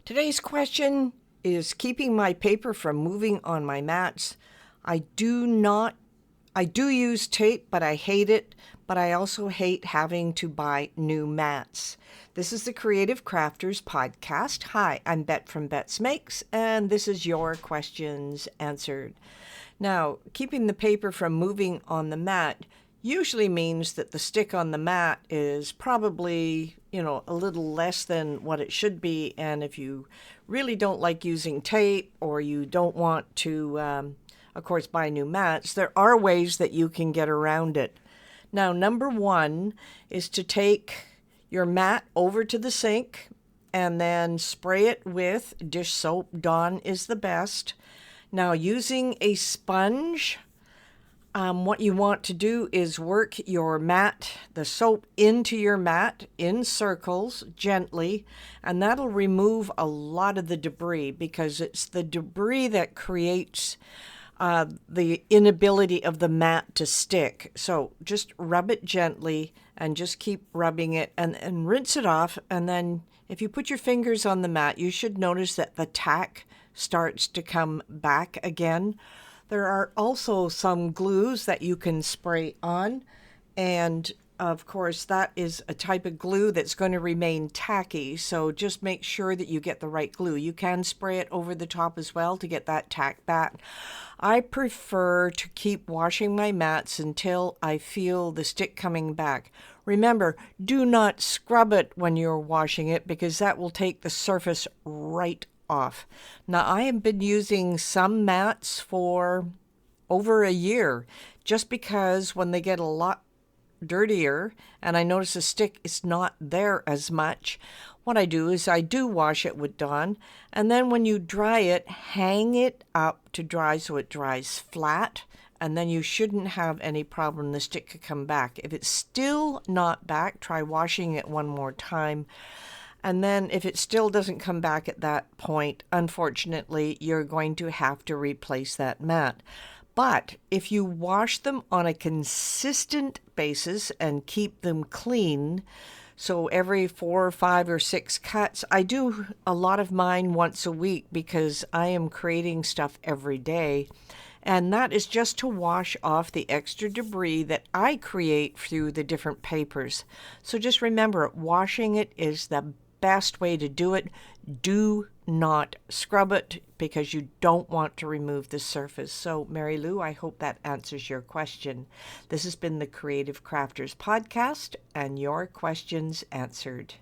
Today's question is keeping my paper from moving on my mats. I do use tape, but I hate it, but I also hate having to buy new mats. This is the Creative Crafters podcast. Hi, I'm Bette from Bette's Makes, and this is your questions answered. Now, keeping the paper from moving on the mat usually means that the stick on the mat is probably, a little less than what it should be. And if you really don't like using tape or you don't want to, of course, buy new mats, there are ways that you can get around it. Now, number one is to take your mat over to the sink and then spray it with dish soap. Dawn is the best. Now, using a sponge, what you want to do is work your mat, the soap into your mat in circles gently, and that'll remove a lot of the debris because it's the debris that creates the inability of the mat to stick. So just rub it gently and just keep rubbing it and rinse it off. And then if you put your fingers on the mat, you should notice that the tack starts to come back again. There are also some glues that you can spray on, and of course that is a type of glue that's going to remain tacky, so just make sure that you get the right glue. You can spray it over the top as well to get that tack back. I prefer to keep washing my mats until I feel the stick coming back. Remember, do not scrub it when you're washing it because that will take the surface right off. Now, I have been using some mats for over a year just because when they get a lot dirtier and I notice the stick is not there as much, what I do is I do wash it with Dawn, and then when you dry it, hang it up to dry so it dries flat, and then you shouldn't have any problem. The stick could come back. If it's still not back, try washing it one more time. And then if it still doesn't come back at that point, unfortunately, you're going to have to replace that mat. But if you wash them on a consistent basis and keep them clean, so every 4 or 5 or 6 cuts, I do a lot of mine once a week because I am creating stuff every day. And that is just to wash off the extra debris that I create through the different papers. So just remember, washing it is the best way to do it. Do not scrub it because you don't want to remove the surface. So, Mary Lou, I hope that answers your question. This has been the Creative Crafters podcast and your questions answered.